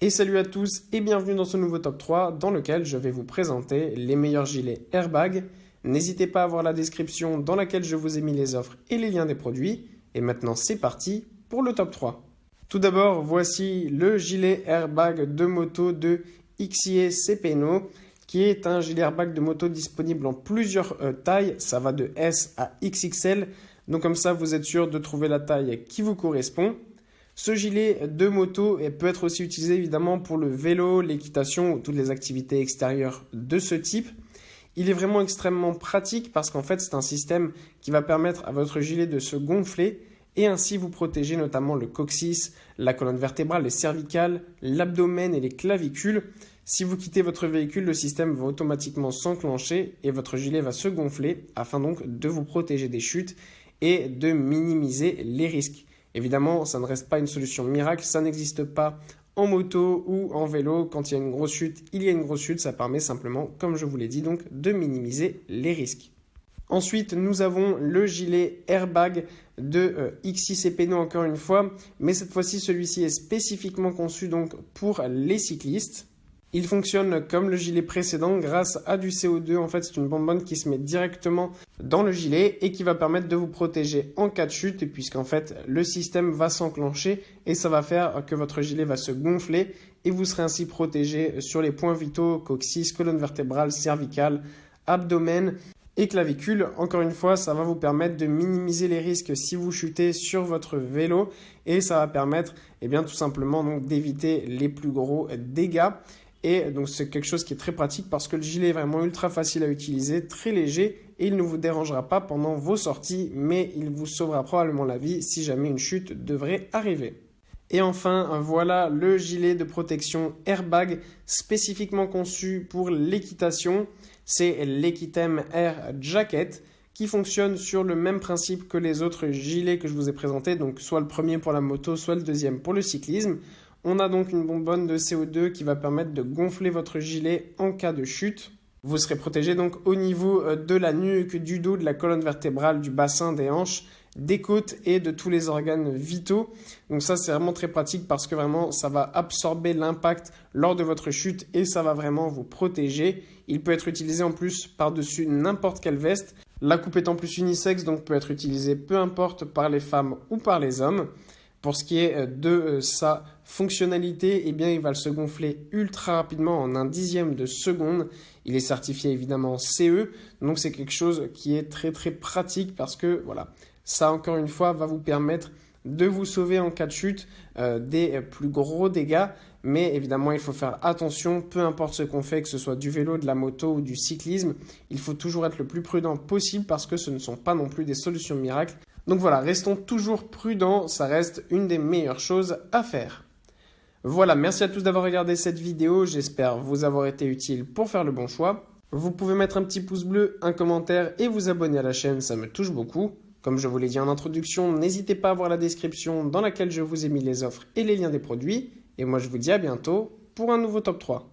Et salut à tous et bienvenue dans ce nouveau top 3 dans lequel je vais vous présenter les meilleurs gilets airbag. N'hésitez pas à voir la description dans laquelle je vous ai mis les offres et les liens des produits. Et maintenant c'est parti pour le top 3. Tout d'abord, voici le gilet airbag de moto de XIE Cepeno, qui est un gilet airbag de moto disponible en plusieurs tailles. Ça va de S à XXL. Donc comme ça, vous êtes sûr de trouver la taille qui vous correspond. Ce gilet de moto peut être aussi utilisé évidemment pour le vélo, l'équitation ou toutes les activités extérieures de ce type. Il est vraiment extrêmement pratique parce qu'en fait c'est un système qui va permettre à votre gilet de se gonfler et ainsi vous protéger notamment le coccyx, la colonne vertébrale, les cervicales, l'abdomen et les clavicules. Si vous quittez votre véhicule, le système va automatiquement s'enclencher et votre gilet va se gonfler afin donc de vous protéger des chutes et de minimiser les risques. Évidemment, ça ne reste pas une solution miracle, ça n'existe pas en moto ou en vélo. Quand il y a une grosse chute, il y a une grosse chute. Ça permet simplement, comme je vous l'ai dit, donc de minimiser les risques. Ensuite, nous avons le gilet airbag de XIE Cepeno encore une fois, mais cette fois-ci, celui-ci est spécifiquement conçu donc pour les cyclistes. Il fonctionne comme le gilet précédent grâce à du CO2. En fait, c'est une bonbonne qui se met directement dans le gilet et qui va permettre de vous protéger en cas de chute puisqu'en fait, le système va s'enclencher et ça va faire que votre gilet va se gonfler et vous serez ainsi protégé sur les points vitaux, coccyx, colonne vertébrale, cervicale, abdomen et clavicule. Encore une fois, ça va vous permettre de minimiser les risques si vous chutez sur votre vélo et ça va permettre tout simplement donc, d'éviter les plus gros dégâts. Et donc c'est quelque chose qui est très pratique parce que le gilet est vraiment ultra facile à utiliser, très léger et il ne vous dérangera pas pendant vos sorties, mais il vous sauvera probablement la vie si jamais une chute devrait arriver. Et enfin, voilà le gilet de protection airbag spécifiquement conçu pour l'équitation. C'est l'Equitem Air Jacket qui fonctionne sur le même principe que les autres gilets que je vous ai présentés, donc soit le premier pour la moto, soit le deuxième pour le cyclisme. On a donc une bonbonne de CO2 qui va permettre de gonfler votre gilet en cas de chute. Vous serez protégé donc au niveau de la nuque, du dos, de la colonne vertébrale, du bassin, des hanches, des côtes et de tous les organes vitaux. Donc ça c'est vraiment très pratique parce que vraiment ça va absorber l'impact lors de votre chute et ça va vraiment vous protéger. Il peut être utilisé en plus par-dessus n'importe quelle veste. La coupe est en plus unisexe donc peut être utilisé peu importe par les femmes ou par les hommes. Pour ce qui est de sa fonctionnalité, il va se gonfler ultra rapidement en 1/10 de seconde. Il est certifié évidemment CE, donc c'est quelque chose qui est très très pratique parce que voilà, ça encore une fois va vous permettre de vous sauver en cas de chute des plus gros dégâts. Mais évidemment, il faut faire attention, peu importe ce qu'on fait, que ce soit du vélo, de la moto ou du cyclisme, il faut toujours être le plus prudent possible parce que ce ne sont pas non plus des solutions miracles. Donc voilà, restons toujours prudents, ça reste une des meilleures choses à faire. Voilà, merci à tous d'avoir regardé cette vidéo, j'espère vous avoir été utile pour faire le bon choix. Vous pouvez mettre un petit pouce bleu, un commentaire et vous abonner à la chaîne, ça me touche beaucoup. Comme je vous l'ai dit en introduction, n'hésitez pas à voir la description dans laquelle je vous ai mis les offres et les liens des produits. Et moi je vous dis à bientôt pour un nouveau top 3.